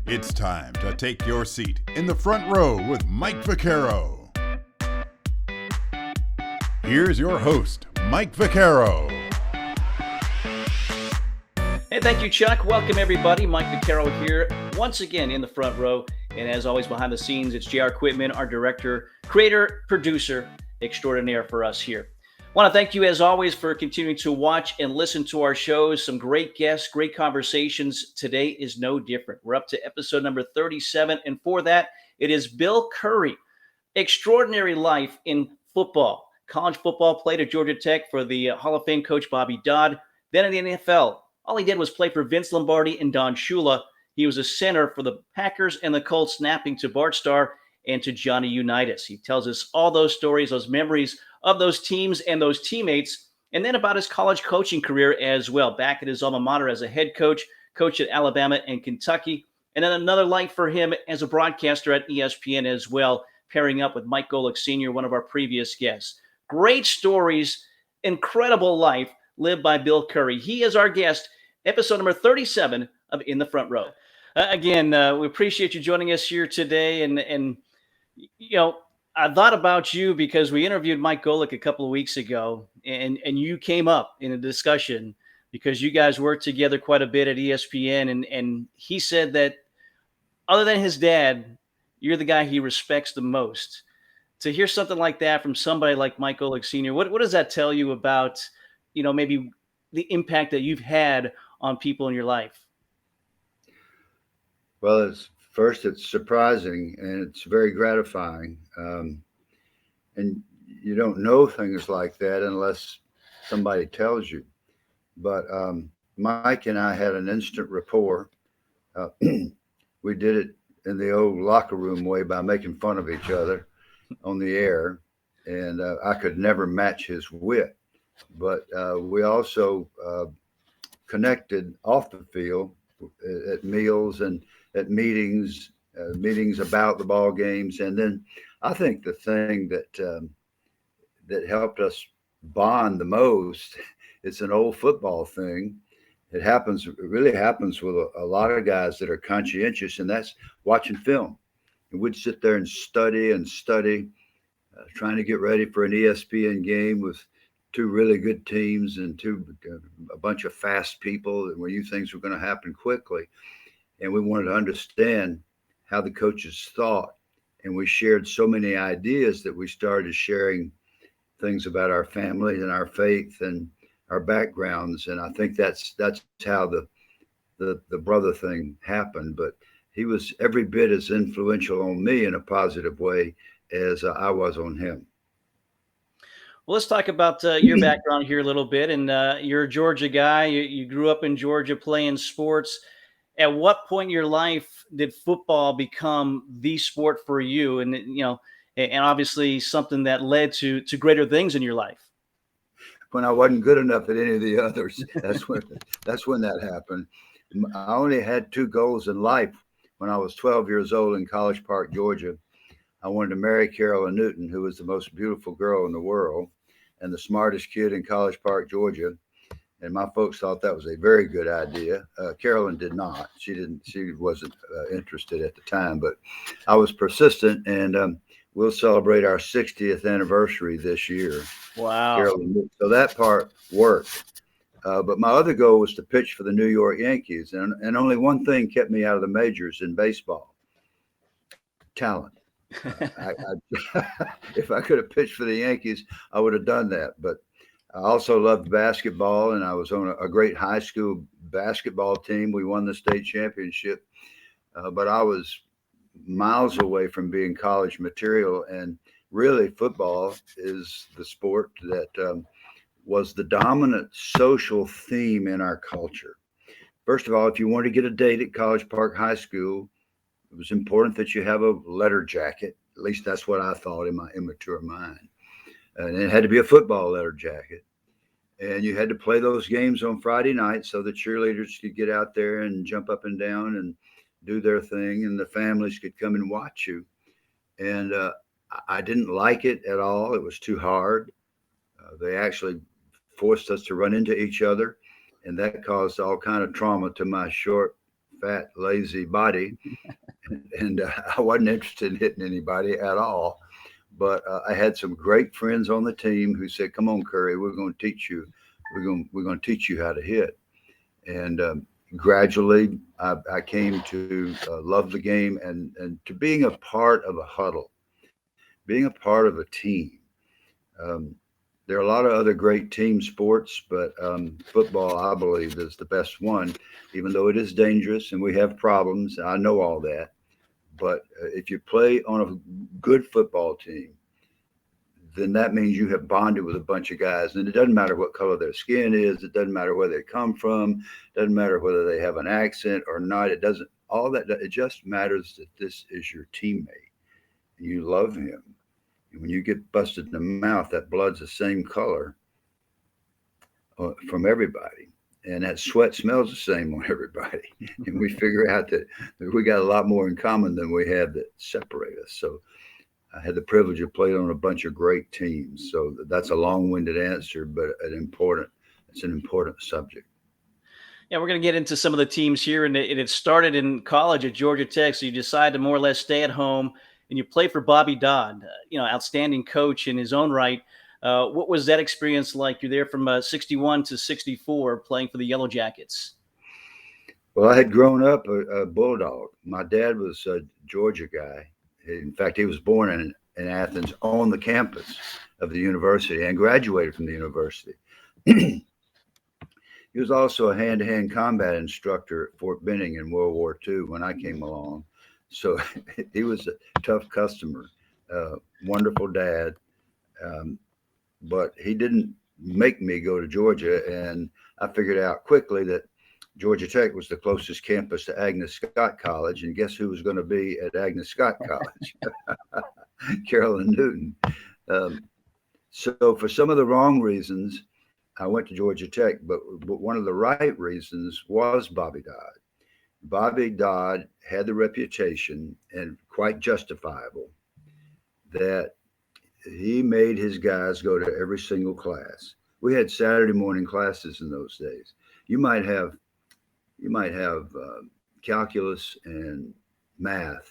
It's time to take your seat in the front row with Mike Vaccaro. Here's your host, Mike Vaccaro. Hey, thank you, Chuck. Welcome, everybody. Mike Vaccaro here, once again in the front row. And as always, behind the scenes, it's J.R. Quitman, our director, creator, producer extraordinaire for us here. I want to thank you, as always, for continuing to watch and listen to our shows. Some great guests, great conversations. Today is no different. We're up to episode number 37. And for that, it is Bill Curry. Extraordinary life in football. College football, played at Georgia Tech for the Hall of Fame coach Bobby Dodd. Then in the NFL, all he did was play for Vince Lombardi and Don Shula. He was a center for the Packers and the Colts, snapping to Bart Starr and to Johnny Unitas. He tells us all those stories, those memories of those teams and those teammates, and then about his college coaching career as well. Back at his alma mater as a head coach, coached at Alabama and Kentucky, and then another life for him as a broadcaster at ESPN as well, pairing up with Mike Golic Sr., one of our previous guests. Great stories, incredible life lived by Bill Curry. He is our guest, episode number 37 of In the Front Row. Again, we appreciate you joining us here today. And you know, I thought about you because we interviewed Mike Golic a couple of weeks ago, and you came up in a discussion because you guys worked together quite a bit at ESPN. And he said that other than his dad, you're the guy he respects the most. To hear something like that from somebody like Mike Golic Sr., what does that tell you about, you know, maybe the impact that you've had on people in your life? Well, it's surprising and it's very gratifying. And you don't know things like that unless somebody tells you. But Mike and I had an instant rapport. We did it in the old locker room way by making fun of each other on the air. And I could never match his wit. But we also connected off the field at meals and at meetings about the ball games. And then I think the thing that helped us bond the most, it's an old football thing. It really happens with a lot of guys that are conscientious, and that's watching film. And we'd sit there and study, trying to get ready for an ESPN game with two really good teams and a bunch of fast people, and we knew things were going to happen quickly. And we wanted to understand how the coaches thought. And we shared so many ideas that we started sharing things about our family and our faith and our backgrounds. And I think that's how the brother thing happened. But he was every bit as influential on me in a positive way as I was on him. Well, let's talk about your background here a little bit. And you're a Georgia guy. You grew up in Georgia playing sports. At what point in your life did football become the sport for you? And, you know, and obviously something that led to greater things in your life. When I wasn't good enough at any of the others, that's when that happened. I only had two goals in life. When I was 12 years old in College Park, Georgia, I wanted to marry Carolyn Newton, who was the most beautiful girl in the world and the smartest kid in College Park, Georgia. And my folks thought that was a very good idea. Carolyn did not. She wasn't interested at the time, but I was persistent, and we'll celebrate our 60th anniversary this year. Wow. Carolyn, so that part worked. But my other goal was to pitch for the New York Yankees. And only one thing kept me out of the majors in baseball: talent. If I could have pitched for the Yankees, I would have done that. But I also loved basketball, and I was on a great high school basketball team. We won the state championship, but I was miles away from being college material. And really, football is the sport that was the dominant social theme in our culture. First of all, if you wanted to get a date at College Park High School, it was important that you have a letter jacket. At least that's what I thought in my immature mind. And it had to be a football letter jacket. And you had to play those games on Friday night so the cheerleaders could get out there and jump up and down and do their thing, and the families could come and watch you. And I didn't like it at all. It was too hard. They actually forced us to run into each other, and that caused all kind of trauma to my short fat, lazy body. And I wasn't interested in hitting anybody at all. But I had some great friends on the team who said, "Come on, Curry, we're going to teach you. We're going to teach you how to hit." And gradually, I came to love the game and to being a part of a huddle, being a part of a team. There are a lot of other great team sports, but football, I believe, is the best one, even though it is dangerous and we have problems. I know all that. But if you play on a good football team, then that means you have bonded with a bunch of guys. And it doesn't matter what color their skin is. It doesn't matter where they come from. It doesn't matter whether they have an accent or not. It doesn't, all that, it just matters that this is your teammate. And you love him. And when you get busted in the mouth, that blood's the same color from everybody. And that sweat smells the same on everybody. And we figure out that we got a lot more in common than we have that separate us. So I had the privilege of playing on a bunch of great teams. So that's a long-winded answer, but it's an important subject. Yeah, we're going to get into some of the teams here. And it started in college at Georgia Tech. So you decided to more or less stay at home and you played for Bobby Dodd, outstanding coach in his own right. What was that experience like? You're there from 61 to 64 playing for the Yellow Jackets. Well, I had grown up a Bulldog. My dad was a Georgia guy. In fact, he was born in Athens on the campus of the university and graduated from the university. He was also a hand-to-hand combat instructor at Fort Benning in World War II when I came along. So he was a tough customer, wonderful dad. But he didn't make me go to Georgia. And I figured out quickly that Georgia Tech was the closest campus to Agnes Scott College. And guess who was going to be at Agnes Scott College? Carolyn Newton. So for some of the wrong reasons, I went to Georgia Tech. But one of the right reasons was Bobby Dodd. Bobby Dodd had the reputation, and quite justifiable, that he made his guys go to every single class. We had Saturday morning classes in those days. You might have calculus and math,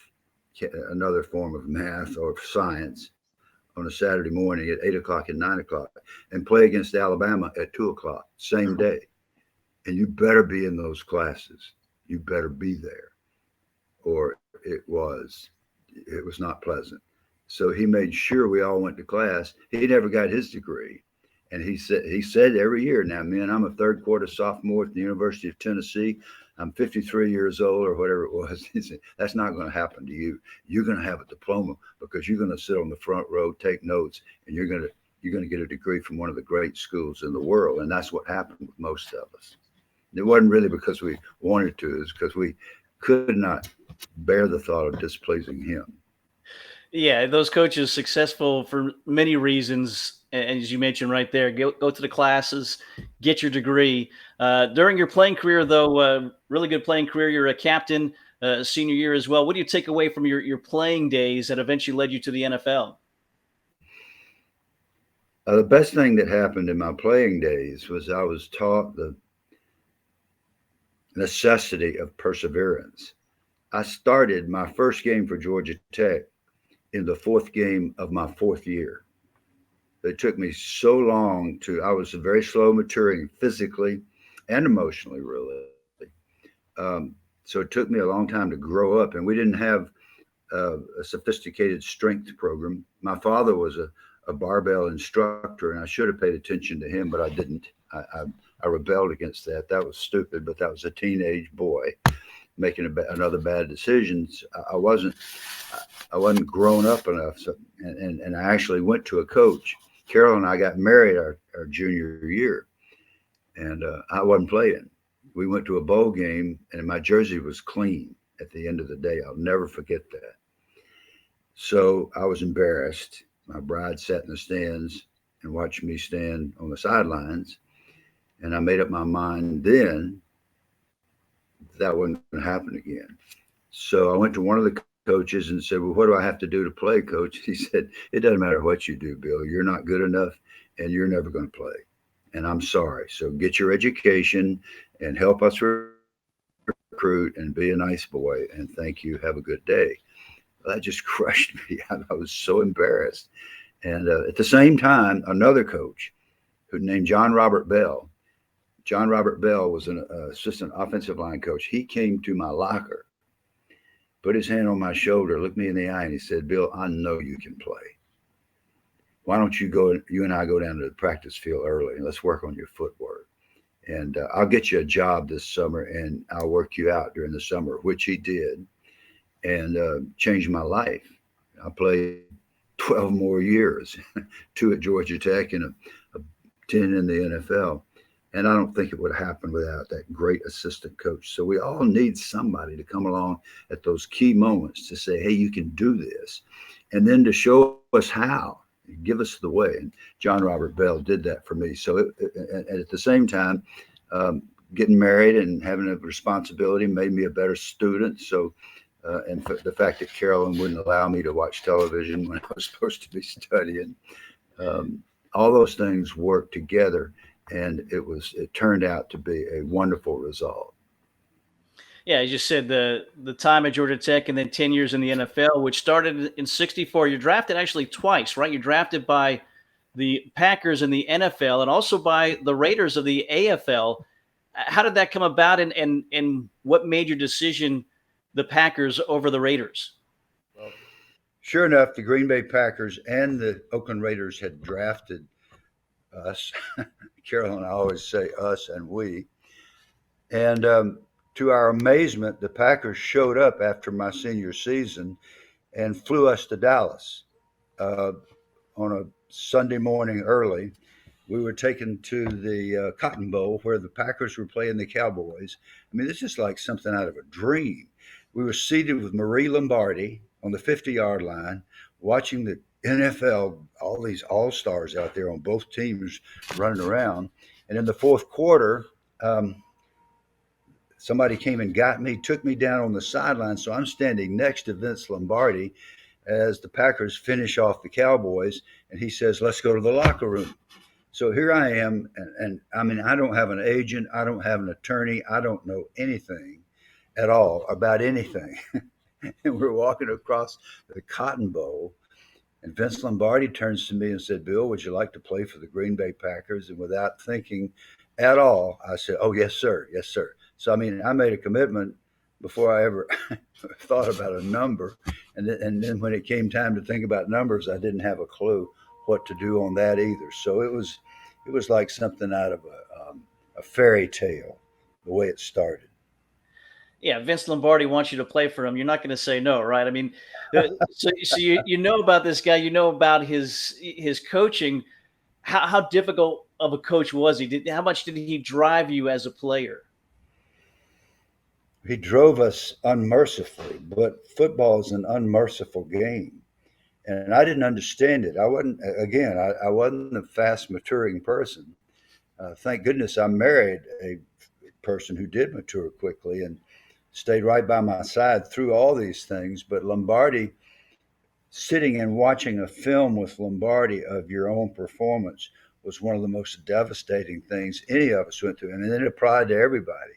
another form of math or science, on a Saturday morning at 8 o'clock and 9 o'clock, and play against Alabama at 2 o'clock, same day. And you better be in those classes. You better be there, or it was not pleasant. So he made sure we all went to class. He never got his degree. And he said every year, now, man, I'm a third quarter sophomore at the University of Tennessee. I'm 53 years old or whatever it was. He said, that's not going to happen to you. You're going to have a diploma because you're going to sit on the front row, take notes, and you're going to get a degree from one of the great schools in the world. And that's what happened with most of us. It wasn't really because we wanted to. It's because we could not bear the thought of displeasing him. Yeah, those coaches successful for many reasons. And as you mentioned right there, go to the classes, get your degree. During your playing career, though, really good playing career. You're a captain senior year as well. What do you take away from your playing days that eventually led you to the NFL? The best thing that happened in my playing days was I was taught the necessity of perseverance. I started my first game for Georgia Tech in the fourth game of my fourth year. It took me so long I was very slow maturing physically and emotionally, really. So it took me a long time to grow up, and we didn't have a sophisticated strength program. My father was a barbell instructor, and I should have paid attention to him, but I didn't. I rebelled against that. That was stupid, but that was a teenage boy making another bad decision. I wasn't grown up enough. So, and I actually went to a coach. Carolyn and I got married our junior year, and I wasn't playing. We went to a bowl game, and my jersey was clean at the end of the day. I'll never forget that. So I was embarrassed. My bride sat in the stands and watched me stand on the sidelines, and I made up my mind then that wasn't going to happen again. So I went to one of the coaches and said, well, what do I have to do to play, coach? He said, it doesn't matter what you do, Bill. You're not good enough, and you're never going to play. And I'm sorry. So get your education and help us recruit and be a nice boy and thank you, have a good day. That just crushed me. I was so embarrassed. And at the same time, another coach who named John Robert Bell. John Robert Bell was an assistant offensive line coach. He came to my locker, put his hand on my shoulder, looked me in the eye, and he said, "Bill, I know you can play. Why don't you and I go down to the practice field early and let's work on your footwork. And I'll get you a job this summer and I'll work you out during the summer," which he did, and changed my life. I played 12 more years, 2 at Georgia Tech and a 10 in the NFL. And I don't think it would happen without that great assistant coach. So we all need somebody to come along at those key moments to say, hey, you can do this. And then to show us how, give us the way. And John Robert Bell did that for me. So at the same time, getting married and having a responsibility made me a better student. So, and the fact that Carolyn wouldn't allow me to watch television when I was supposed to be studying, all those things worked together. And it turned out to be a wonderful result. Yeah, as you said, the time at Georgia Tech and then 10 years in the NFL, which started in '64. You're drafted actually twice, right? You're drafted by the Packers in the NFL and also by the Raiders of the AFL. How did that come about, and what made your decision the Packers over the Raiders? Well, sure enough, the Green Bay Packers and the Oakland Raiders had drafted us. Carolyn, I always say us and we. And to our amazement, the Packers showed up after my senior season and flew us to Dallas on a Sunday morning early. We were taken to the Cotton Bowl where the Packers were playing the Cowboys. I mean, this is like something out of a dream. We were seated with Marie Lombardi on the 50-yard line, watching the NFL, all these all-stars out there on both teams running around. And in the fourth quarter, somebody came and got me, took me down on the sideline. So I'm standing next to Vince Lombardi as the Packers finish off the Cowboys. And he says, "Let's go to the locker room." So here I am. And I mean, I don't have an agent. I don't have an attorney. I don't know anything at all about anything. And we're walking across the Cotton Bowl. And Vince Lombardi turns to me and said, "Bill, would you like to play for the Green Bay Packers?" And without thinking at all, I said, "Oh, yes, sir. Yes, sir." So, I mean, I made a commitment before I ever thought about a number. And then when it came time to think about numbers, I didn't have a clue what to do on that either. So it was like something out of a fairy tale, the way it started. Yeah, Vince Lombardi wants you to play for him. You're not going to say no, right? I mean, so you know about this guy. You know about his coaching. How difficult of a coach was he? How much did he drive you as a player? He drove us unmercifully, but football is an unmerciful game. And I didn't understand it. I wasn't a fast maturing person. Thank goodness I married a person who did mature quickly and stayed right by my side through all these things. But Lombardi, sitting and watching a film with Lombardi of your own performance was one of the most devastating things any of us went through. And it applied to everybody.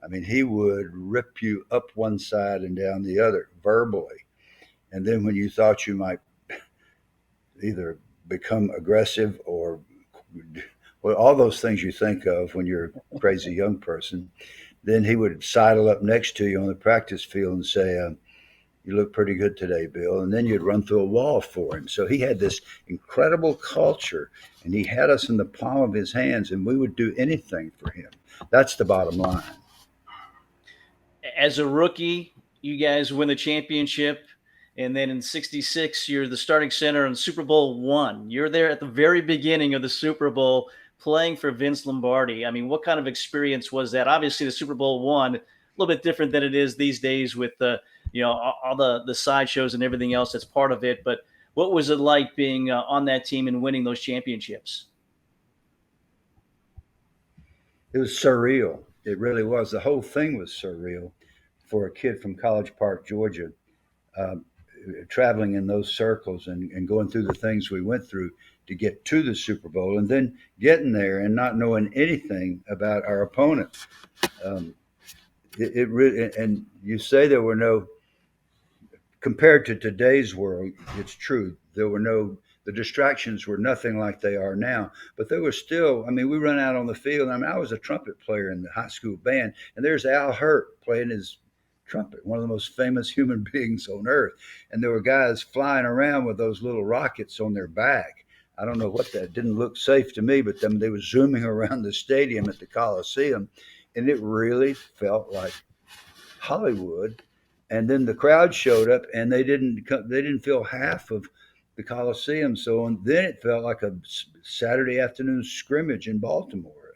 I mean, he would rip you up one side and down the other verbally. And then when you thought you might either become aggressive or, well, all those things you think of when you're a crazy young person, then he would sidle up next to you on the practice field and say, "You look pretty good today, Bill." And then you'd run through a wall for him. So he had this incredible culture, and he had us in the palm of his hands, and we would do anything for him. That's the bottom line. As a rookie, you guys win the championship. And then in '66, you're the starting center in Super Bowl I. You're there at the very beginning of the Super Bowl playing for Vince Lombardi. I mean, what kind of experience was that? Obviously, the Super Bowl I, a little bit different than it is these days with all the sideshows and everything else that's part of it. But what was it like being on that team and winning those championships? It was surreal. It really was. The whole thing was surreal for a kid from College Park, Georgia, traveling in those circles and going through the things we went through to get to the Super Bowl, and then getting there and not knowing anything about our opponent. It really, and you say there were no, compared to today's world, it's true. The distractions were nothing like they are now, but there was still, I mean, we run out on the field. I mean, I was a trumpet player in the high school band, and there's Al Hurt playing his trumpet, one of the most famous human beings on earth. And there were guys flying around with those little rockets on their back. I don't know what that didn't look safe to me, but then they were zooming around the stadium at the Coliseum, and it really felt like Hollywood. And then the crowd showed up, and they didn't fill half of the Coliseum. So then it felt like a Saturday afternoon scrimmage in Baltimore.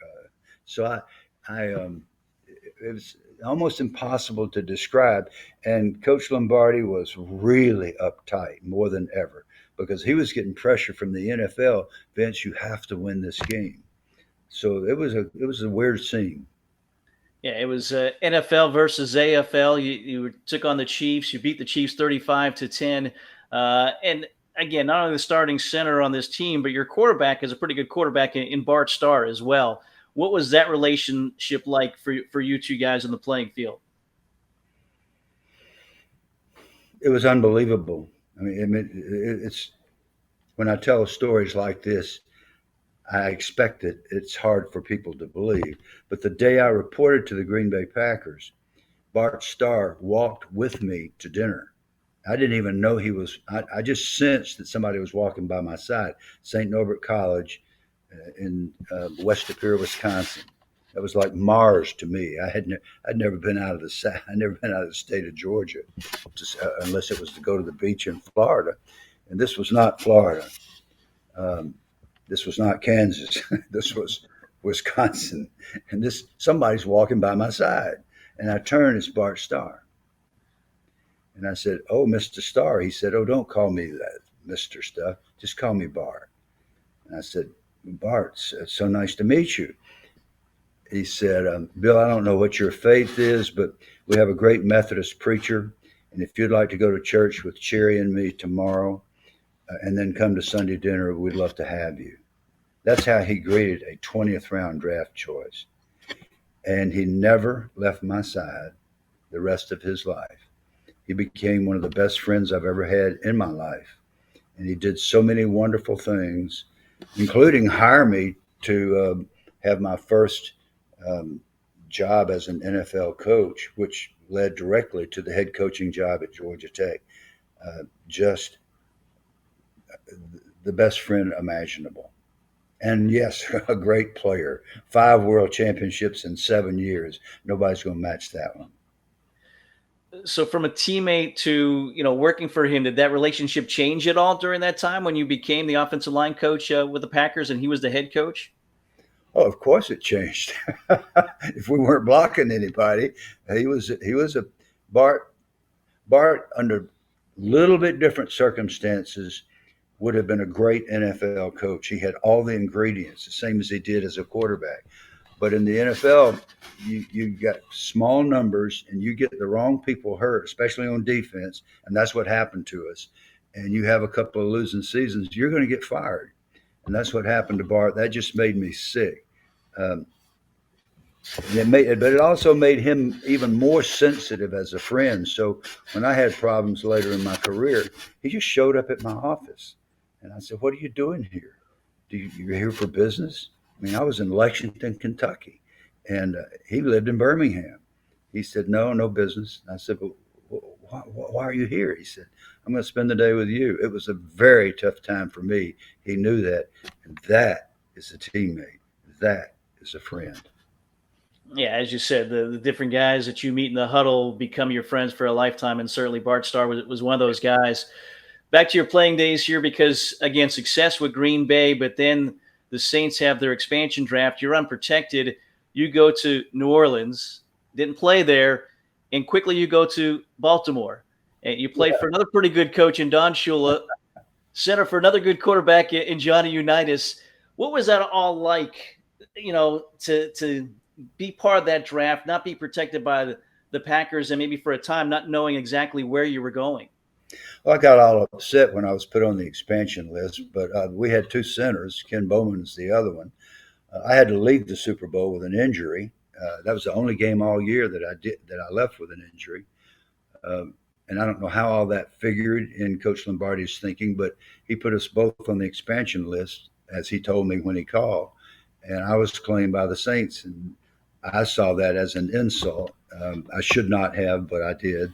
So it was almost impossible to describe. And Coach Lombardi was really uptight more than ever because he was getting pressure from the NFL. Vince, you have to win this game. So it was a weird scene. Yeah, it was NFL versus AFL. You took on the Chiefs. You beat the Chiefs 35-10. And again, not only the starting center on this team, but your quarterback is a pretty good quarterback in Bart Starr as well. What was that relationship like for you two guys in the playing field? It was unbelievable. I mean, it's when I tell stories like this, I expect it. It's hard for people to believe. But the day I reported to the Green Bay Packers, Bart Starr walked with me to dinner. I didn't even know he was. I just sensed that somebody was walking by my side. St. Norbert College in West Superior, Wisconsin. That was like Mars to me. I'd never been out of the state of Georgia, unless it was to go to the beach in Florida, and this was not Florida. This was not Kansas. This was Wisconsin, and somebody's walking by my side, and I turned. It's Bart Starr. And I said, "Oh, Mr. Starr." He said, "Oh, don't call me that, Mr. Stuff. Just call me Bart." And I said, "Bart, it's so nice to meet you." He said, "Bill, I don't know what your faith is, but we have a great Methodist preacher. And if you'd like to go to church with Cherry and me tomorrow and then come to Sunday dinner, we'd love to have you." That's how he greeted a 20th round draft choice. And he never left my side the rest of his life. He became one of the best friends I've ever had in my life. And he did so many wonderful things, including hire me to have my first job as an NFL coach, which led directly to the head coaching job at Georgia Tech. Just the best friend imaginable. And yes, a great player. 5 world championships in 7 years. Nobody's going to match that one. So from a teammate to, working for him, did that relationship change at all during that time when you became the offensive line coach with the Packers and he was the head coach? Oh, of course it changed. If we weren't blocking anybody, he was a Bart under little bit different circumstances would have been a great NFL coach. He had all the ingredients, the same as he did as a quarterback. But in the NFL, you got small numbers and you get the wrong people hurt, especially on defense. And that's what happened to us. And you have a couple of losing seasons, you're going to get fired. And that's what happened to Bart. That just made me sick. But it also made him even more sensitive as a friend. So when I had problems later in my career, he just showed up at my office. And I said, "What are you doing here? You're here for business?" I mean, I was in Lexington, Kentucky, and he lived in Birmingham. He said, no business. And I said, "But why are you here?" He said, "I'm going to spend the day with you." It was a very tough time for me. He knew that. And that is a teammate. That is a friend. Yeah, as you said, the different guys that you meet in the huddle become your friends for a lifetime. And certainly Bart Starr was one of those guys. Back to your playing days here, because, again, success with Green Bay, but then the Saints have their expansion draft. You're unprotected. You go to New Orleans, didn't play there, and quickly you go to Baltimore. And you played for another pretty good coach in Don Shula, center for another good quarterback in Johnny Unitas. What was that all like, to be part of that draft, not be protected by the Packers, and maybe for a time not knowing exactly where you were going? Well, I got all upset when I was put on the expansion list, but we had 2 centers. Ken Bowman is the other one. I had to leave the Super Bowl with an injury, That was the only game all year that I left with an injury. And I don't know how all that figured in Coach Lombardi's thinking, but he put us both on the expansion list, as he told me when he called. And I was claimed by the Saints, and I saw that as an insult. I should not have, but I did.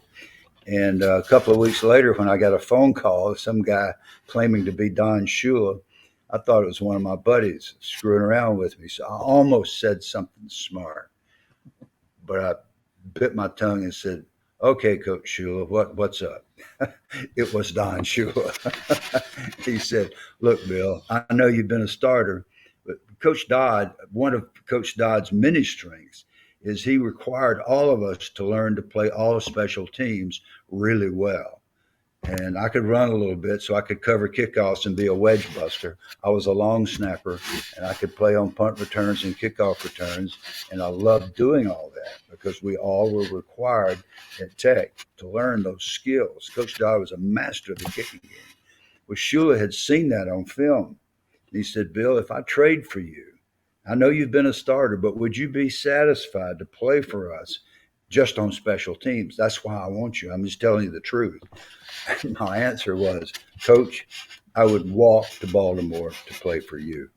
And a couple of weeks later, when I got a phone call, some guy claiming to be Don Shula, I thought it was one of my buddies screwing around with me. So I almost said something smart, but I bit my tongue and said, "Okay, Coach Shula, what's up?" It was Don Shula. He said, "Look, Bill, I know you've been a starter, but Coach Dodd, one of Coach Dodd's many strengths is he required all of us to learn to play all special teams really well. And I could run a little bit, so I could cover kickoffs and be a wedge buster. I was a long snapper, and I could play on punt returns and kickoff returns. And I loved doing all that because we all were required at Tech to learn those skills. Coach Dodd was a master of the kicking game. Well, Shula had seen that on film. And he said, "Bill, if I trade for you, I know you've been a starter, but would you be satisfied to play for us just on special teams? That's why I want you. I'm just telling you the truth." And my answer was, "Coach, I would walk to Baltimore to play for you."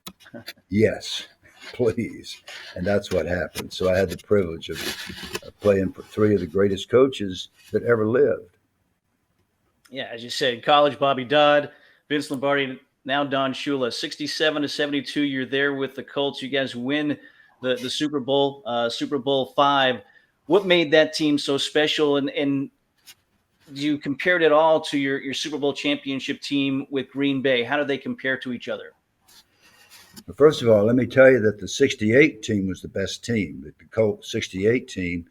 "Yes, please." And that's what happened. So I had the privilege of playing for three of the greatest coaches that ever lived. Yeah, as you said, college, Bobby Dodd, Vince Lombardi, now Don Shula, 67-72. You're there with the Colts. You guys win the Super Bowl, Super Bowl V. What made that team so special? And you compared it all to your Super Bowl championship team with Green Bay. How do they compare to each other? First of all, let me tell you that the 68 team was the best team. The Colts 68 team,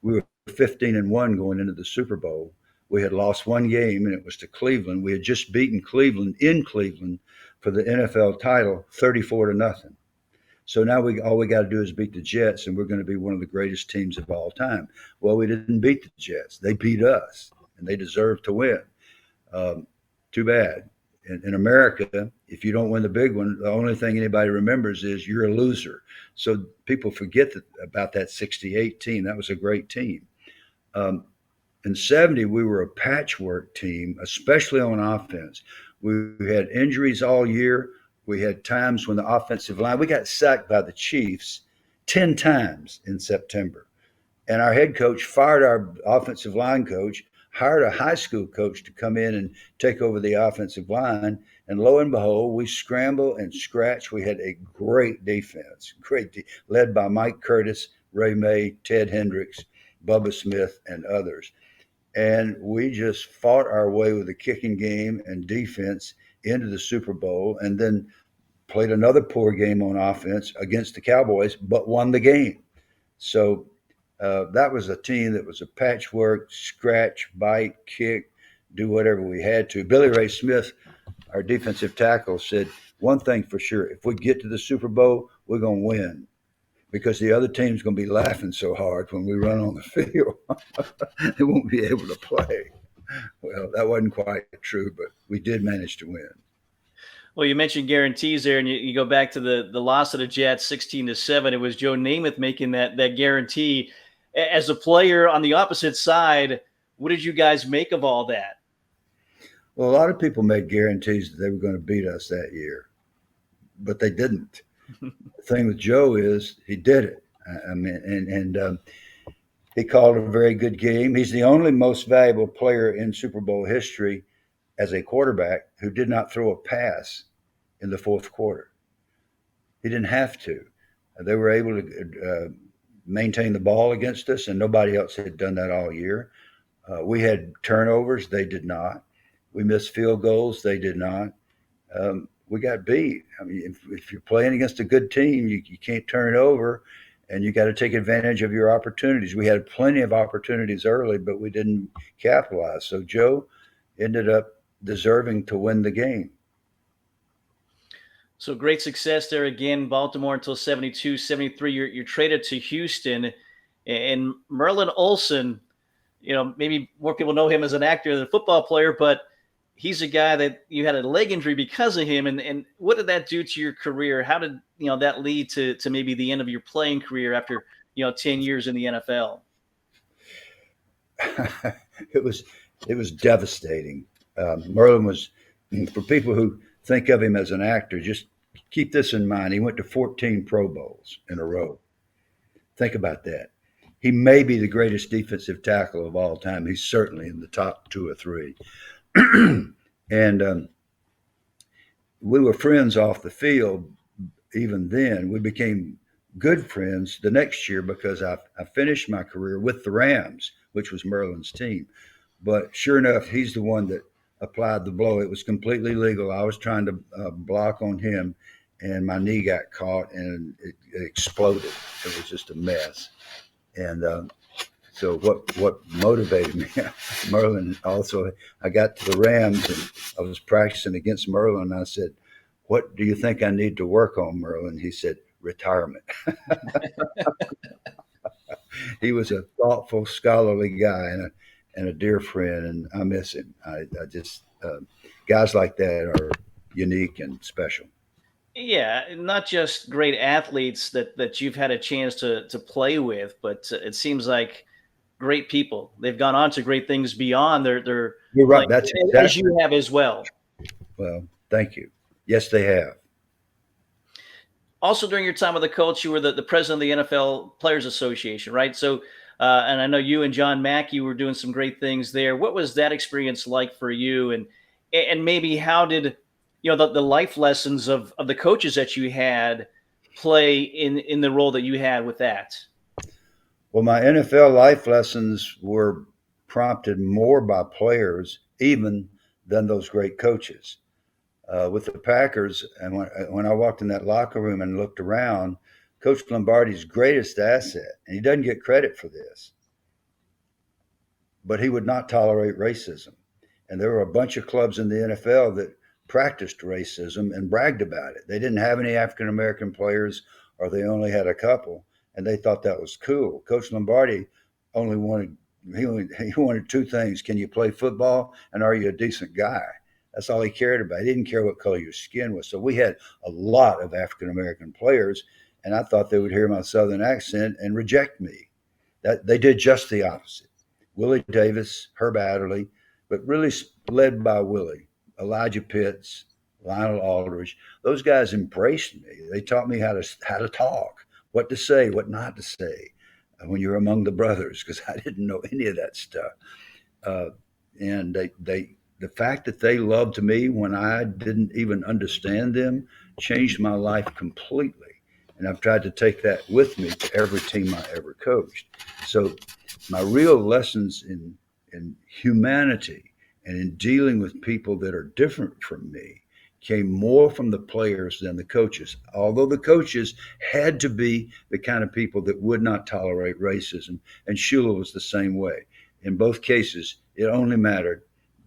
we were 15-1 going into the Super Bowl. We had lost one game, and it was to Cleveland. We had just beaten Cleveland in Cleveland for the NFL title, 34-0. So now all we got to do is beat the Jets, and we're going to be one of the greatest teams of all time. Well, we didn't beat the Jets. They beat us, and they deserved to win. Too bad. In America, if you don't win the big one, the only thing anybody remembers is you're a loser. So people forget about that 68 team. That was a great team. In 70, we were a patchwork team, especially on offense. We had injuries all year. We had times when the offensive line, we got sacked by the Chiefs 10 times in September. And our head coach fired our offensive line coach, hired a high school coach to come in and take over the offensive line. And lo and behold, we scramble and scratch. We had a great defense, led by Mike Curtis, Ray May, Ted Hendricks, Bubba Smith, and others. And we just fought our way with the kicking game and defense into the Super Bowl, and then played another poor game on offense against the Cowboys, but won the game. So that was a team that was a patchwork, scratch, bite, kick, do whatever we had to. Billy Ray Smith, our defensive tackle, said, "One thing for sure, if we get to the Super Bowl, we're going to win, because the other team's going to be laughing so hard when we run on the field. They won't be able to play." Well, that wasn't quite true, but we did manage to win. Well, you mentioned guarantees there, and you go back to the loss of the Jets, 16-7. It was Joe Namath making that guarantee. As a player on the opposite side, what did you guys make of all that? Well, a lot of people made guarantees that they were going to beat us that year, but they didn't. The thing with Joe is he did it. I mean, he called a very good game. He's the only most valuable player in Super Bowl history as a quarterback who did not throw a pass in the fourth quarter. He didn't have to. They were able to maintain the ball against us, and nobody else had done that all year. We had turnovers. They did not. We missed field goals. They did not. We got beat. I mean, if you're playing against a good team, you can't turn it over, and you got to take advantage of your opportunities. We had plenty of opportunities early, but we didn't capitalize. So Joe ended up deserving to win the game. So great success there again, Baltimore until 72, 73. You're traded to Houston, and Merlin Olsen, maybe more people know him as an actor than a football player, but he's a guy that you had a leg injury because of him. And what did that do to your career? How did that lead to maybe the end of your playing career after 10 years in the NFL? It was devastating. Merlin was, for people who think of him as an actor, just keep this in mind. He went to 14 Pro Bowls in a row. Think about that. He may be the greatest defensive tackle of all time. He's certainly in the top 2 or 3. And we were friends off the field even then. We became good friends the next year because I finished my career with the Rams, which was Merlin's team. But sure enough, he's the one that applied the blow. It was completely legal. I was trying to block on him, and my knee got caught, and it exploded. It was just a mess. And so what motivated me, Merlin also, I got to the Rams, and I was practicing against Merlin, and I said, "What do you think I need to work on, Merlin?" He said, "Retirement." He was a thoughtful, scholarly guy and a dear friend, and I miss him. I just guys like that are unique and special. Yeah, not just great athletes that you've had a chance to play with, but it seems like great people. They've gone on to great things beyond their You're right. playing, That's as exactly. you have as well. Well, thank you. Yes, they have. Also, during your time with the Colts, you were the president of the NFL Players Association, right? So, and I know you and John Mackey were doing some great things there. What was that experience like for you? And maybe how did the life lessons of the coaches that you had play in the role that you had with that? Well, my NFL life lessons were prompted more by players even than those great coaches. With the Packers, and when I walked in that locker room and looked around, Coach Lombardi's greatest asset, and he doesn't get credit for this, but he would not tolerate racism. And there were a bunch of clubs in the NFL that practiced racism and bragged about it. They didn't have any African American players, or they only had a couple, and they thought that was cool. Coach Lombardi only wanted he wanted 2 things: can you play football, and are you a decent guy? That's all he cared about. He didn't care what color your skin was. So we had a lot of African American players, and I thought they would hear my Southern accent and reject me. That they did just the opposite. Willie Davis, Herb Adderley, but really led by Willie, Elijah Pitts, Lionel Aldridge. Those guys embraced me. They taught me how to talk, what to say, what not to say when you're among the brothers, because I didn't know any of that stuff. And the fact that they loved me when I didn't even understand them changed my life completely. And I've tried to take that with me to every team I ever coached. So my real lessons in humanity and in dealing with people that are different from me came more from the players than the coaches, although the coaches had to be the kind of people that would not tolerate racism. And Shula was the same way. In both cases, it only mattered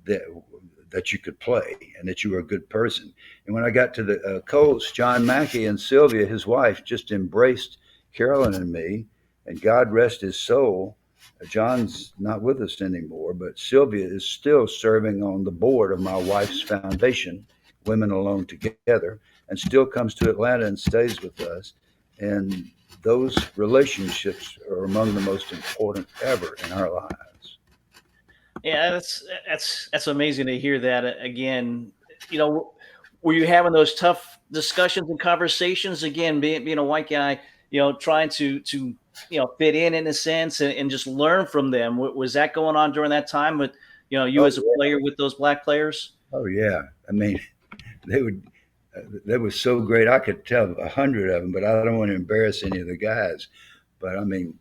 that you could play and that you were a good person. And when I got to the Colts, John Mackey and Sylvia, his wife, just embraced Carolyn and me, and God rest his soul. John's not with us anymore, but Sylvia is still serving on the board of my wife's foundation, Women Alone Together, and still comes to Atlanta and stays with us. And those relationships are among the most important ever in our lives. Yeah, that's amazing to hear that again. Were you having those tough discussions and conversations again, being a white guy, trying to fit in a sense and just learn from them? Was that going on during that time with you as a player with those black players? Oh yeah, I mean, they were so great. I could tell 100 of them, but I don't want to embarrass any of the guys. But I mean,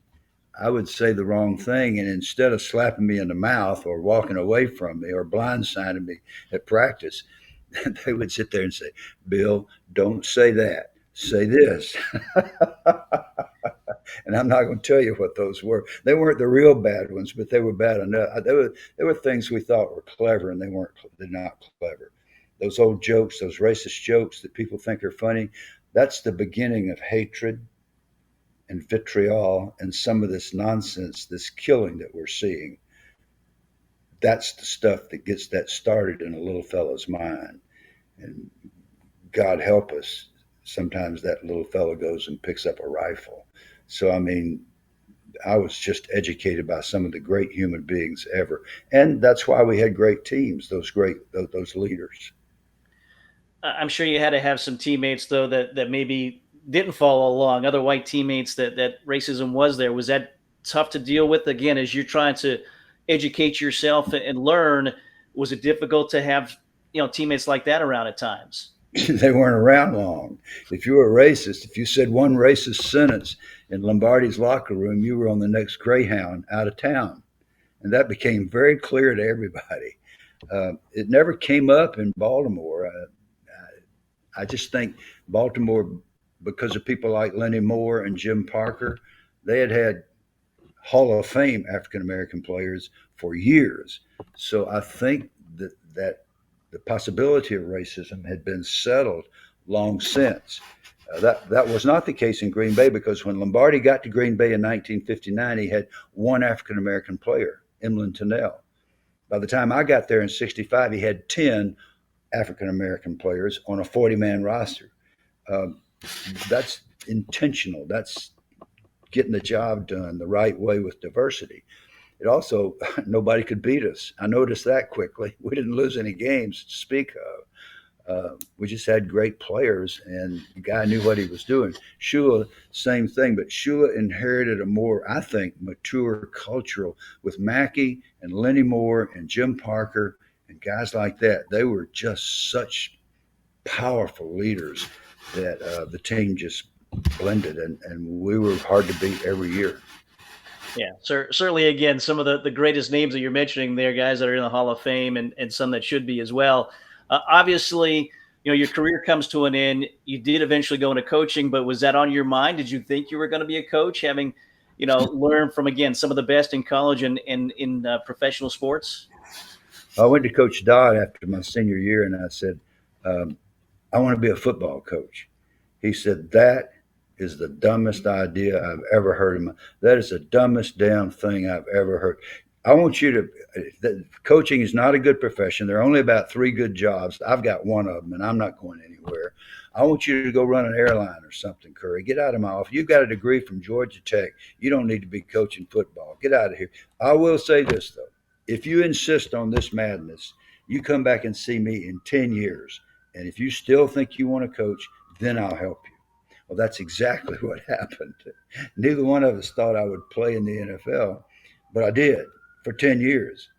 I would say the wrong thing, and instead of slapping me in the mouth or walking away from me or blindsiding me at practice, they would sit there and say, "Bill, don't say that. Say this." And I'm not going to tell you what those were. They weren't the real bad ones, but they were bad enough. There were things we thought were clever, and they're not clever. Those old jokes, those racist jokes that people think are funny, that's the beginning of hatred and vitriol and some of this nonsense, this killing that we're seeing. That's the stuff that gets that started in a little fellow's mind. And God help us, sometimes that little fellow goes and picks up a rifle. So, I mean, I was just educated by some of the great human beings ever, and that's why we had great teams. Those leaders. I'm sure you had to have some teammates though that maybe didn't follow along. Other white teammates that racism was there. Was that tough to deal with? Again, as you're trying to educate yourself and learn, was it difficult to have teammates like that around at times? They weren't around long. If you were a racist, if you said one racist sentence in Lombardi's locker room, you were on the next Greyhound out of town, and that became very clear to everybody. It never came up in Baltimore. I just think Baltimore, because of people like Lenny Moore and Jim Parker, they had Hall of Fame African American players for years. So I think that the possibility of racism had been settled long since. That was not the case in Green Bay, because when Lombardi got to Green Bay in 1959, he had one African American player, Emlyn Tunnell. By the time I got there in '65, he had 10 African American players on a 40-man roster. That's intentional. That's getting the job done the right way with diversity. It also, nobody could beat us. I noticed that quickly. We didn't lose any games to speak of. We just had great players, and the guy knew what he was doing. Shula, same thing, but Shula inherited a more, I think, mature cultural with Mackey and Lenny Moore and Jim Parker and guys like that. They were just such powerful leaders that the team just blended, and we were hard to beat every year. Yeah, certainly. Again, some of the greatest names that you're mentioning there, guys that are in the Hall of Fame, and some that should be as well. Obviously, your career comes to an end. You did eventually go into coaching, but was that on your mind? Did you think you were going to be a coach, having learned from, again, some of the best in college and in professional sports? I went to Coach Dodd after my senior year, and I said, I want to be a football coach. He said, that is the dumbest idea I've ever heard. That is the dumbest damn thing I've ever heard. I want you to, coaching is not a good profession. There are only about 3 good jobs. I've got one of them, and I'm not going anywhere. I want you to go run an airline or something, Curry. Get out of my office. You've got a degree from Georgia Tech. You don't need to be coaching football. Get out of here. I will say this, though. If you insist on this madness, you come back and see me in 10 years. And if you still think you want to coach, then I'll help you. Well, that's exactly what happened. Neither one of us thought I would play in the NFL, but I did for 10 years.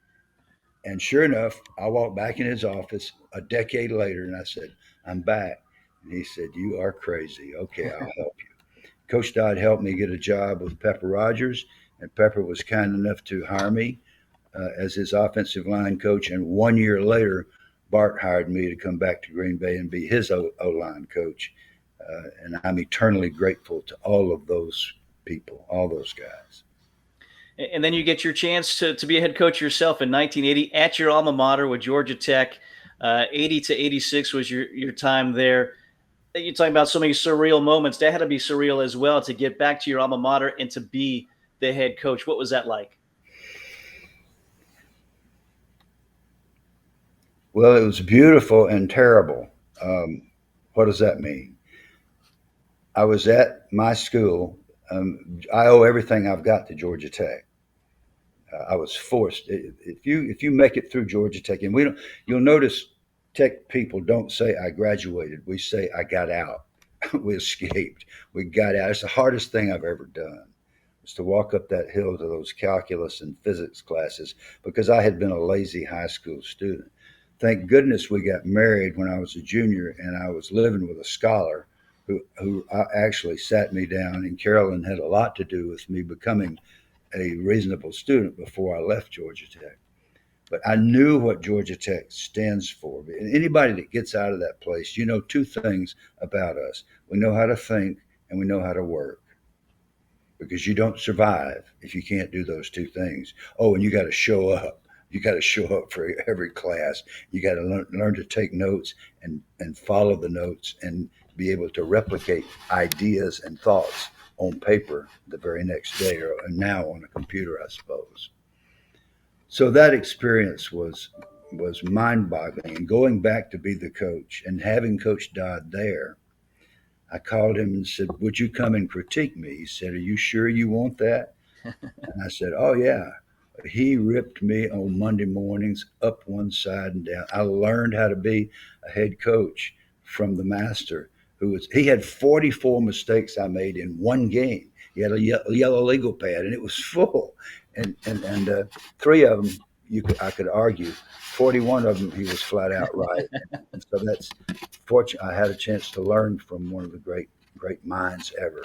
And sure enough, I walked back in his office a decade later, and I said, I'm back. And he said, you are crazy. Okay, I'll help you. Coach Dodd helped me get a job with Pepper Rogers, and Pepper was kind enough to hire me as his offensive line coach. And 1 year later, Bart hired me to come back to Green Bay and be his O-line coach. And I'm eternally grateful to all of those people, all those guys. And then you get your chance to be a head coach yourself in 1980 at your alma mater with Georgia Tech. 80 to 86 was your time there. You're talking about so many surreal moments. That had to be surreal as well, to get back to your alma mater and to be the head coach. What was that like? Well, it was beautiful and terrible. What does that mean? I was at my school. I owe everything I've got to Georgia Tech. I was forced. If you make it through Georgia Tech, and you'll notice Tech people don't say I graduated. We say I got out. We escaped. We got out. It's the hardest thing I've ever done, was to walk up that hill to those calculus and physics classes, because I had been a lazy high school student. Thank goodness we got married when I was a junior, and I was living with a scholar who actually sat me down, and Carolyn had a lot to do with me becoming a reasonable student before I left Georgia Tech. But I knew what Georgia Tech stands for. And anybody that gets out of that place, 2 things about us. We know how to think, and we know how to work. Because you don't survive if you can't do those 2 things. Oh, and you got to show up. You got to show up for every class. You got to learn to take notes and follow the notes and be able to replicate ideas and thoughts on paper the very next day, or now on a computer, I suppose. So that experience was mind-boggling. And going back to be the coach and having Coach Dodd there, I called him and said, would you come and critique me? He said, are you sure you want that? And I said, oh, yeah. He ripped me on Monday mornings up one side and down. I learned how to be a head coach from the master he had 44 mistakes I made in one game. He had a yellow legal pad and it was full. And three of them, I could argue. 41 of them, he was flat out right. And so that's fortunate. I had a chance to learn from one of the great minds ever.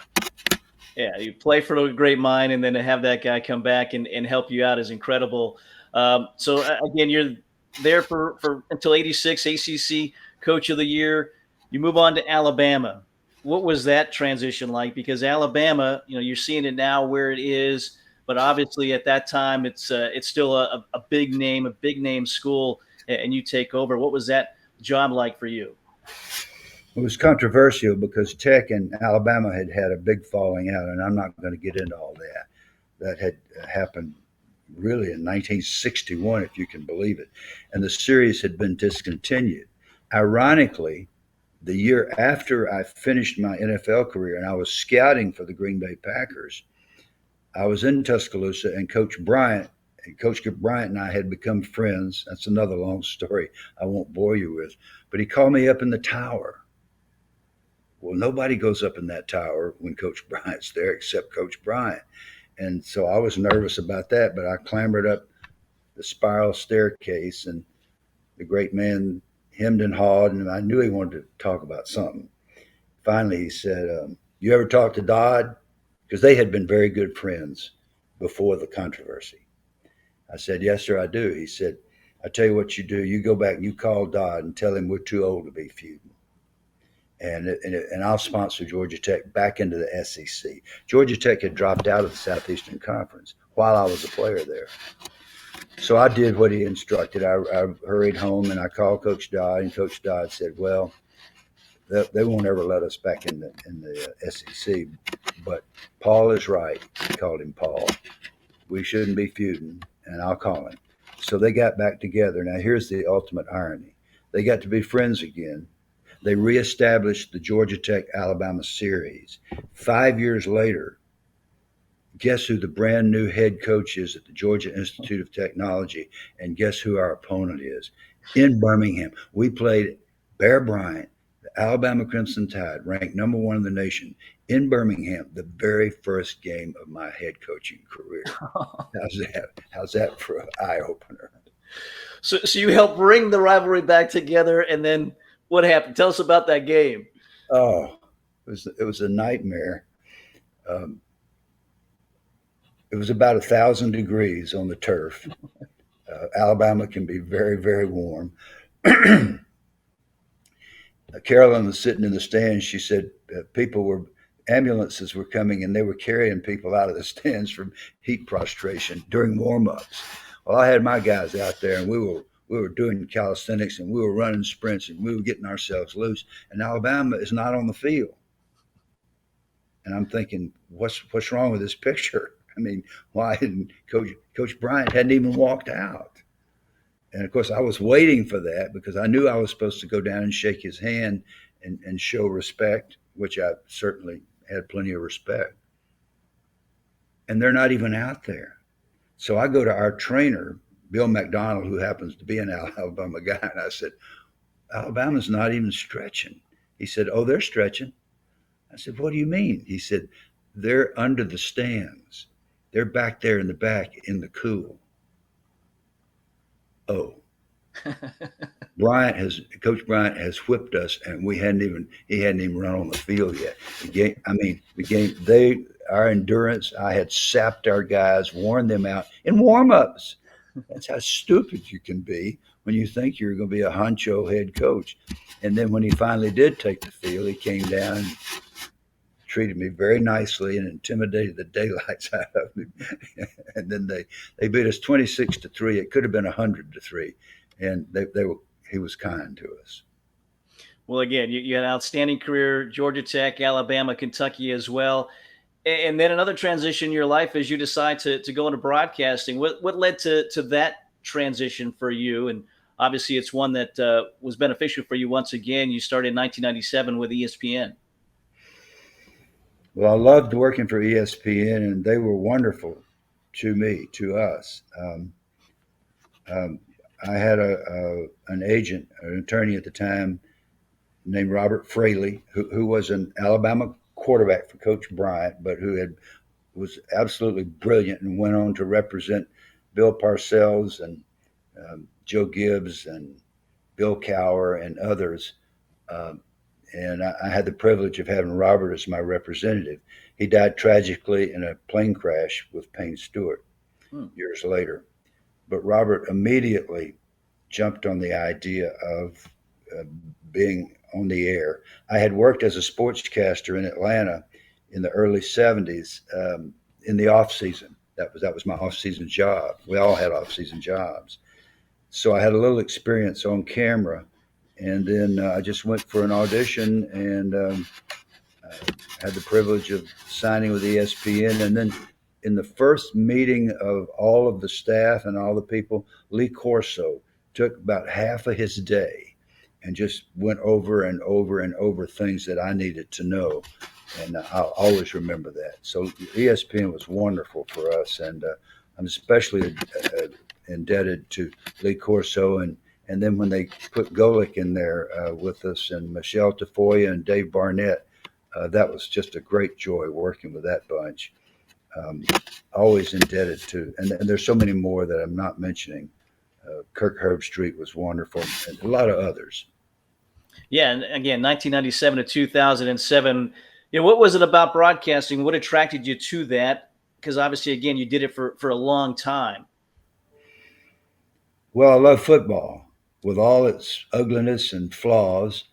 Yeah, you play for a great mind, and then to have that guy come back and help you out is incredible. Again, you're there for until '86, ACC Coach of the Year. You move on to Alabama. What was that transition like? Because Alabama, you're seeing it now where it is, but obviously at that time it's still a big name school, and you take over. What was that job like for you? It was controversial because Tech and Alabama had a big falling out, and I'm not going to get into all that. That had happened really in 1961, if you can believe it, and the series had been discontinued. Ironically, the year after I finished my NFL career and I was scouting for the Green Bay Packers, I was in Tuscaloosa, and Coach Bryant and I had become friends. That's another long story I won't bore you with, but he called me up in the tower. Well, nobody goes up in that tower when Coach Bryant's there except Coach Bryant. And so I was nervous about that, but I clambered up the spiral staircase, and the great man hemmed and hawed, and I knew he wanted to talk about something. Finally, he said, you ever talk to Dodd? Because they had been very good friends before the controversy. I said, yes, sir, I do. He said, I tell you what you do. You go back and you call Dodd and tell him we're too old to be feuding. And I'll sponsor Georgia Tech back into the SEC. Georgia Tech had dropped out of the Southeastern Conference while I was a player there. So I did what he instructed. I hurried home and I called Coach Dodd, and Coach Dodd said, well, they won't ever let us back in the SEC. But Paul is right. He called him Paul. We shouldn't be feuding, and I'll call him. So they got back together. Now, here's the ultimate irony. They got to be friends again. They reestablished the Georgia Tech-Alabama series. 5 years later, guess who the brand new head coach is at the Georgia Institute of Technology, and guess who our opponent is? In Birmingham. We played Bear Bryant, the Alabama Crimson Tide, ranked number one in the nation, in Birmingham, the very first game of my head coaching career. How's that for an eye-opener? So you helped bring the rivalry back together, and then what happened? Tell us about that game. Oh, it was a nightmare. It was about 1,000 degrees on the turf. Alabama can be very, very warm. Carolyn was sitting in the stands. She said ambulances were coming, and they were carrying people out of the stands from heat prostration during warm-ups. Well, I had my guys out there, and we were doing calisthenics, and we were running sprints, and we were getting ourselves loose. And Alabama is not on the field. And I'm thinking, what's wrong with this picture? I mean, why hadn't Coach Bryant hadn't even walked out? And of course, I was waiting for that because I knew I was supposed to go down and shake his hand and show respect, which I certainly had plenty of respect. And they're not even out there. So I go to our trainer, Bill McDonald, who happens to be an Alabama guy, and I said, Alabama's not even stretching. He said, oh, they're stretching. I said, what do you mean? He said, they're under the stands. They're back there in the back in the cool. Oh. Coach Bryant has whipped us, and he hadn't even run on the field yet. Our endurance, I had sapped our guys, worn them out in warm-ups. That's how stupid you can be when you think you're going to be a honcho head coach. And then when he finally did take the field, he came down and treated me very nicely and intimidated the daylights out of me. And then they beat us 26-3. It could have been 100-3. And he was kind to us. Well, again, you had an outstanding career, Georgia Tech, Alabama, Kentucky as well. And then another transition in your life as you decide to go into broadcasting. What led to that transition for you? And obviously it's one that was beneficial for you once again. You started in 1997 with ESPN. Well, I loved working for ESPN, and they were wonderful. to us. I had an agent, an attorney at the time named Robert Fraley, who was an Alabama quarterback for Coach Bryant, but was absolutely brilliant and went on to represent Bill Parcells and Joe Gibbs and Bill Cower and others. And I had the privilege of having Robert as my representative. He died tragically in a plane crash with Payne Stewart years later. But Robert immediately jumped on the idea of being on the air. I had worked as a sportscaster in Atlanta in the early 70s in the off season. That was my off season job. We all had off season jobs. So I had a little experience on camera, and then I just went for an audition and had the privilege of signing with ESPN. And then in the first meeting of all of the staff and all the people, Lee Corso took about half of his day and just went over and over and over things that I needed to know. And I'll always remember that. So ESPN was wonderful for us. And I'm especially indebted to Lee Corso. And then when they put Golick in there with us, and Michelle Tafoya and Dave Barnett, that was just a great joy working with that bunch. Always indebted to, and there's so many more that I'm not mentioning. Kirk Herbstreit was wonderful, and a lot of others. Yeah, and again, 1997 to 2007. What was it about broadcasting? What attracted you to that? Because obviously, again, you did it for a long time. Well, I love football with all its ugliness and flaws,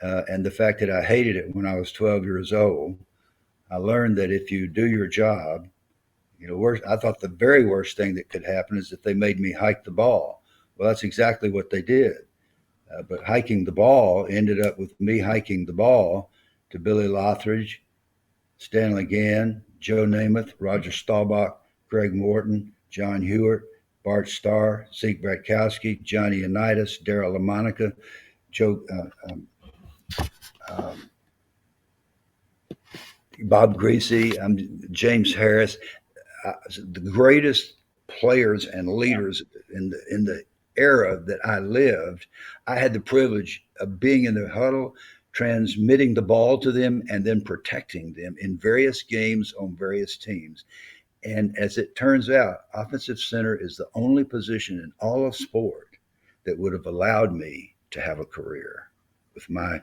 and the fact that I hated it when I was 12 years old. I learned that if you do your job, I thought the very worst thing that could happen is if they made me hike the ball. Well, that's exactly what they did. But hiking the ball ended up with me hiking the ball to Billy Lothridge, Stanley Gann, Joe Namath, Roger Staubach, Greg Morton, John Hewitt, Bart Starr, Zeke Bratkowski, Johnny Unitas, Darryl LaMonica, Bob Greasy, James Harris, the greatest players and leaders in the era that I lived. I had the privilege of being in the huddle, transmitting the ball to them, and then protecting them in various games on various teams. And as it turns out, offensive center is the only position in all of sport that would have allowed me to have a career with my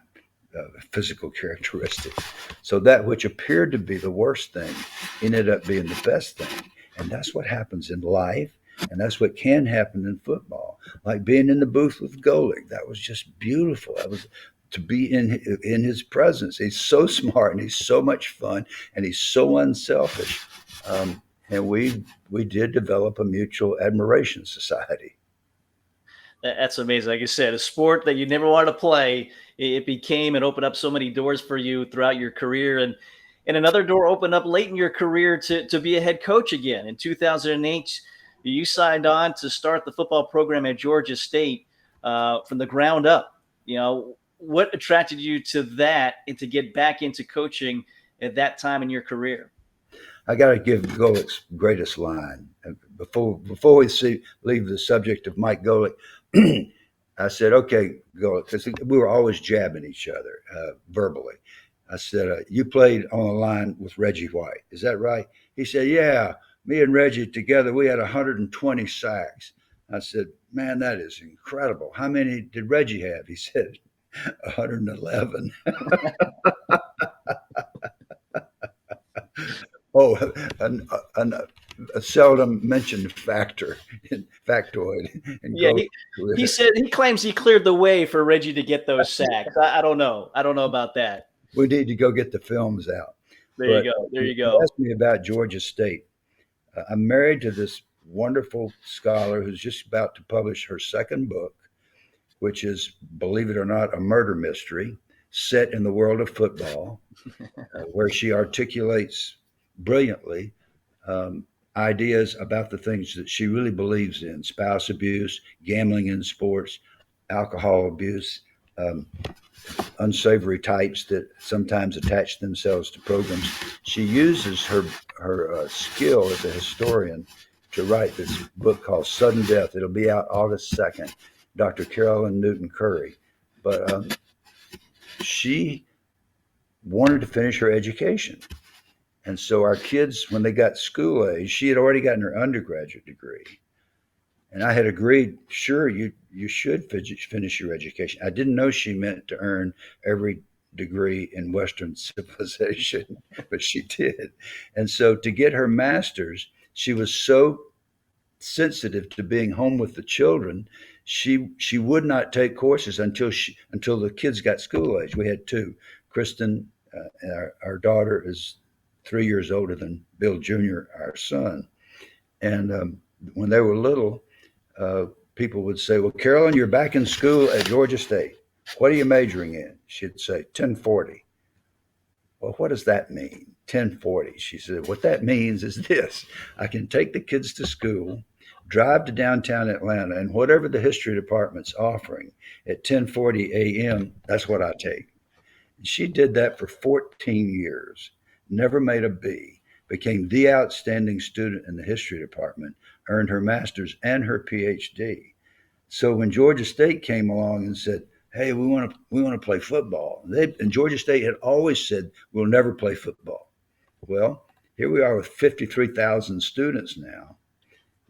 physical characteristics. So that which appeared to be the worst thing ended up being the best thing. And that's what happens in life. And that's what can happen in football. Like being in the booth with Golick. That was just beautiful. That was to be in his presence. He's so smart and he's so much fun and he's so unselfish. And we did develop a mutual admiration society. That's amazing. Like I said, a sport that you never wanted to play, it became and opened up so many doors for you throughout your career. And another door opened up late in your career to be a head coach again. In 2008, you signed on to start the football program at Georgia State from the ground up. What attracted you to that and to get back into coaching at that time in your career? I got to give Golick's greatest line. Before we leave the subject of Mike Golick, I said, okay, Golick, because we were always jabbing each other verbally. I said, you played on the line with Reggie White. Is that right? He said, yeah, me and Reggie together, we had 120 sacks. I said, man, that is incredible. How many did Reggie have? He said, 111. Oh, a seldom mentioned factoid. Yeah, he said he claims he cleared the way for Reggie to get those sacks. I don't know. I don't know about that. We need to go get the films out. There you go. You asked me about Georgia State. I'm married to this wonderful scholar who's just about to publish her second book, which is, believe it or not, a murder mystery set in the world of football, where she articulates brilliantly ideas about the things that she really believes in: spouse abuse, gambling in sports, alcohol abuse, unsavory types that sometimes attach themselves to programs. She uses her skill as a historian to write this book called Sudden Death. It'll be out August 2nd. Dr. Carolyn Newton Curry. But she wanted to finish her education. And so our kids, when they got school age, she had already gotten her undergraduate degree. And I had agreed, sure, you should finish your education. I didn't know she meant to earn every degree in Western civilization, but she did. And so to get her master's, she was so sensitive to being home with the children. She would not take courses until the kids got school age. We had two. Kristen, our daughter, is 3 years older than Bill Jr., our son. And when they were little, people would say, well, Carolyn, you're back in school at Georgia State. What are you majoring in? She'd say 1040. Well, what does that mean? 1040. She said, what that means is this: I can take the kids to school, drive to downtown Atlanta, and whatever the history department's offering at 10:40 a.m., that's what I take. And she did that for 14 years, never made a B, became the outstanding student in the history department, earned her master's and her PhD. So when Georgia State came along and said, hey, we want to play football, and Georgia State had always said, we'll never play football. Well, here we are with 53,000 students now,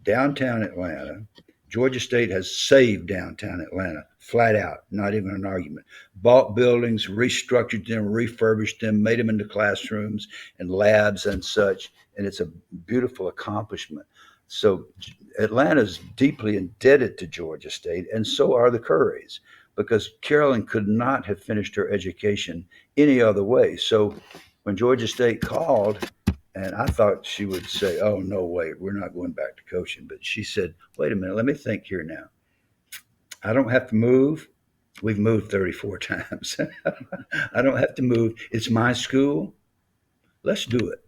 downtown Atlanta. Georgia State has saved downtown Atlanta, flat out, not even an argument. Bought buildings, restructured them, refurbished them, made them into classrooms and labs and such, and it's a beautiful accomplishment. So Atlanta's deeply indebted to Georgia State, and so are the Currys, because Carolyn could not have finished her education any other way. So when Georgia State called, and I thought she would say, oh, no, wait, we're not going back to coaching. But she said, wait a minute, let me think here now. I don't have to move. We've moved 34 times. I don't have to move. It's my school. Let's do it.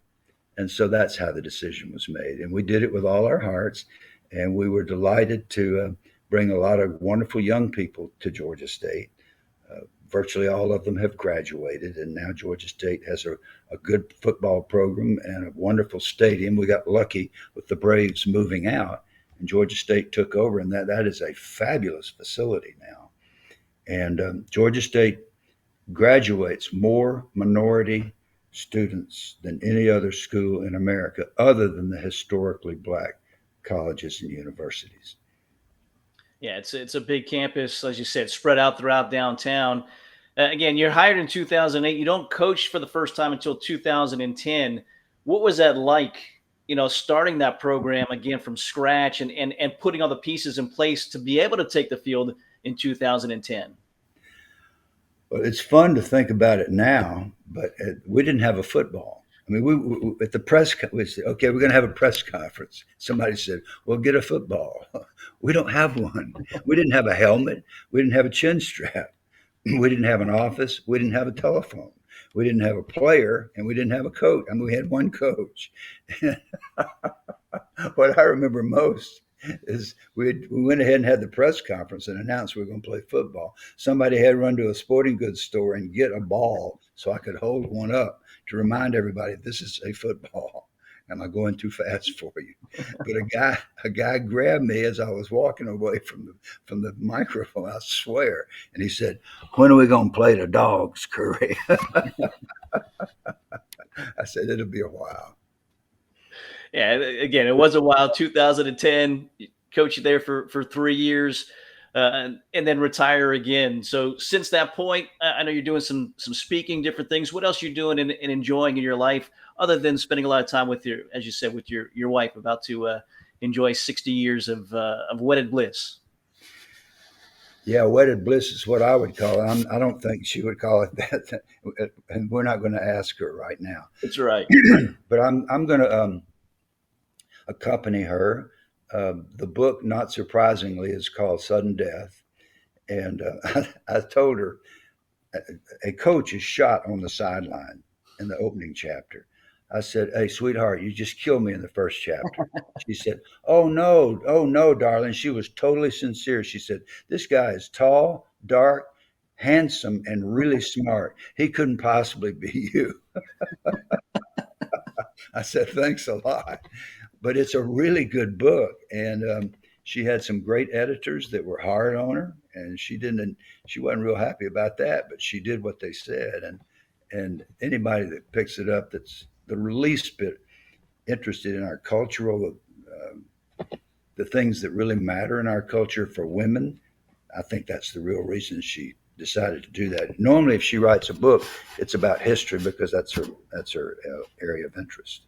And so that's how the decision was made. And we did it with all our hearts. And we were delighted to bring a lot of wonderful young people to Georgia State. Virtually all of them have graduated, and now Georgia State has a good football program and a wonderful stadium. We got lucky with the Braves moving out, and Georgia State took over, and that is a fabulous facility now. And Georgia State graduates more minority students than any other school in America, other than the historically black colleges and universities. Yeah, it's a big campus, as you said, spread out throughout downtown. Again, you're hired in 2008. You don't coach for the first time until 2010. What was that like, starting that program again from scratch and putting all the pieces in place to be able to take the field in 2010? Well, it's fun to think about it now, but we didn't have a football. I mean, we at the press, we said, okay, we're going to have a press conference. Somebody said, well, get a football. We don't have one. We didn't have a helmet. We didn't have a chin strap. We didn't have an office. We didn't have a telephone. We didn't have a player, and we didn't have a coach. I mean, we had one coach. What I remember most is we went ahead and had the press conference and announced we were going to play football. Somebody had run to a sporting goods store and get a ball so I could hold one up to remind everybody this is a football. Am I going too fast for you? But a guy grabbed me as I was walking away from the microphone, I swear, and he said, when are we going to play the dogs, Curry? I said, it'll be a while. Yeah, again, it was a while. 2010, coached there for 3 years, and then retire again. So since that point, I know you're doing some speaking, different things. What else are you doing and enjoying in your life, other than spending a lot of time with as you said, with your wife, about to enjoy 60 years of wedded bliss? Yeah, wedded bliss is what I would call it. I don't think she would call it that, and we're not going to ask her right now. That's right. But I'm going to accompany her. The book, not surprisingly, is called Sudden Death. And I told her, a coach is shot on the sideline in the opening chapter. I said, hey, sweetheart, you just killed me in the first chapter. She said, oh, no, darling. She was totally sincere. She said, this guy is tall, dark, handsome and really smart. He couldn't possibly be you. I said, thanks a lot. But it's a really good book. And she had some great editors that were hard on her, and she wasn't real happy about that, but she did what they said. And anybody that picks it up that's the least bit interested in our cultural, the things that really matter in our culture for women, I think that's the real reason she decided to do that. Normally, if she writes a book, it's about history because that's her area of interest.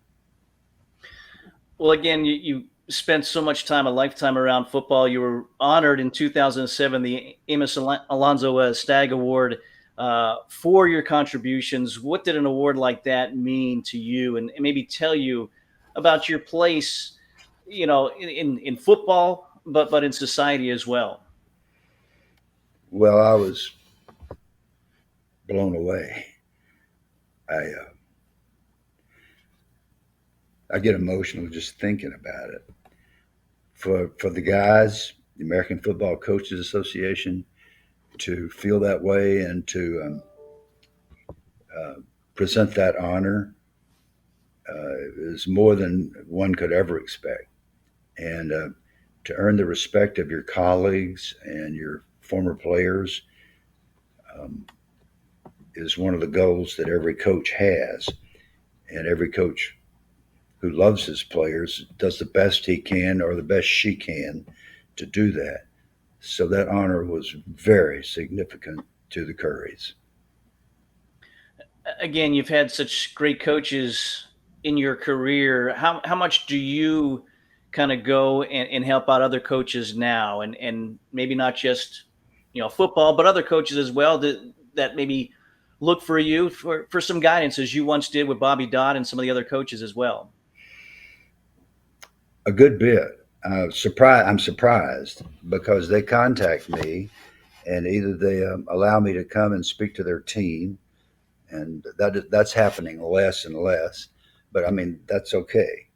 Well, again, you spent so much time, a lifetime around football. You were honored in 2007, the Amos Alonzo Stagg Award for your contributions. What did an award like that mean to you? And maybe tell you about your place, in football, but in society as well. Well, I was blown away. I get emotional just thinking about it. For the guys, the American Football Coaches Association, to feel that way and to present that honor is more than one could ever expect. And to earn the respect of your colleagues and your former players is one of the goals that every coach has. And every coach who loves his players does the best he can or the best she can to do that. So that honor was very significant to the Currys. Again, you've had such great coaches in your career. How much do you kind of go and help out other coaches now, and maybe not just football, but other coaches as well that maybe look for you for some guidance, as you once did with Bobby Dodd and some of the other coaches as well? A good bit. I'm surprised because they contact me, and either they allow me to come and speak to their team, and that's happening less and less. But I mean, that's okay.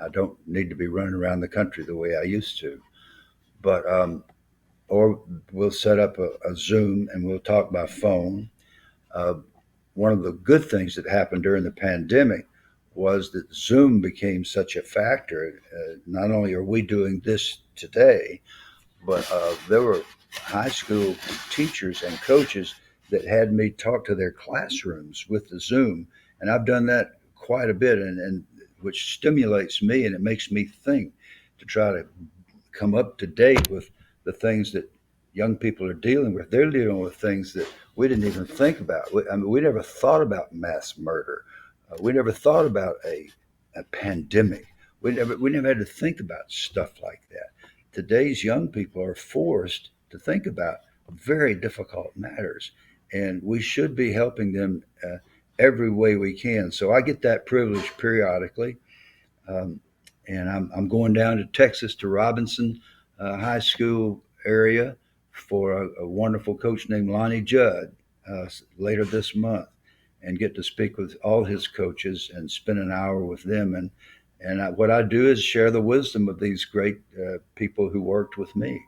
I don't need to be running around the country the way I used to. But or we'll set up a Zoom and we'll talk by phone. One of the good things that happened during the pandemic was that Zoom became such a factor. Not only are we doing this today, but there were high school teachers and coaches that had me talk to their classrooms with the Zoom. And I've done that quite a bit, and which stimulates me and it makes me think to try to come up to date with the things that young people are dealing with. They're dealing with things that we didn't even think about. We never thought about mass murder. We never thought about a pandemic. We never had to think about stuff like that. Today's young people are forced to think about very difficult matters, and we should be helping them every way we can. So I get that privilege periodically, and I'm going down to Texas to Robinson High School area for a wonderful coach named Lonnie Judd later this month, and get to speak with all his coaches and spend an hour with them. And what I do is share the wisdom of these great people who worked with me.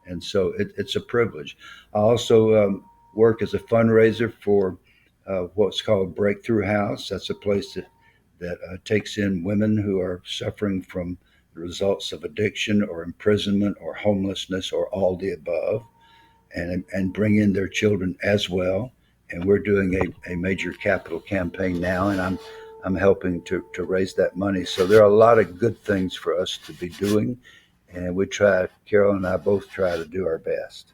And so it's a privilege. I also work as a fundraiser for what's called Breakthrough House. That's a place that takes in women who are suffering from the results of addiction or imprisonment or homelessness or all the above, and bring in their children as well. And we're doing a major capital campaign now, and I'm helping to raise that money. So there are a lot of good things for us to be doing, and Carol and I both try to do our best.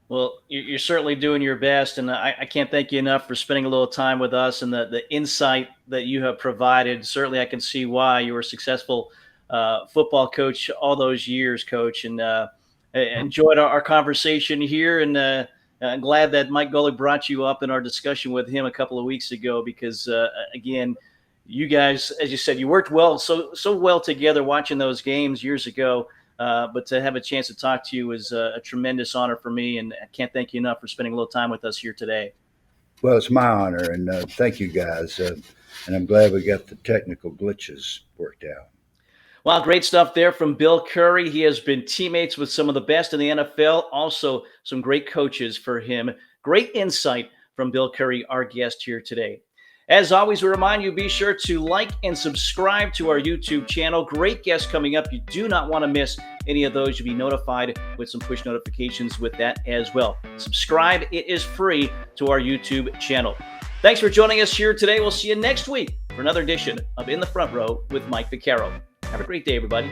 Well, you're certainly doing your best, and I can't thank you enough for spending a little time with us and the insight that you have provided. Certainly, I can see why you were a successful football coach all those years, Coach, and enjoyed our conversation here, and I'm glad that Mike Golick brought you up in our discussion with him a couple of weeks ago, because again, you guys, as you said, you worked so well together watching those games years ago. But to have a chance to talk to you was a tremendous honor for me, and I can't thank you enough for spending a little time with us here today. Well, it's my honor, and thank you guys. And I'm glad we got the technical glitches worked out. Wow, great stuff there from Bill Curry. He has been teammates with some of the best in the NFL, also some great coaches for him. Great insight from Bill Curry, our guest here today. As always, we remind you, be sure to like and subscribe to our YouTube channel. Great guests coming up. You do not want to miss any of those. You'll be notified with some push notifications with that as well. Subscribe. It is free to our YouTube channel. Thanks for joining us here today. We'll see you next week for another edition of In the Front Row with Mike Vaccaro. Have a great day, everybody.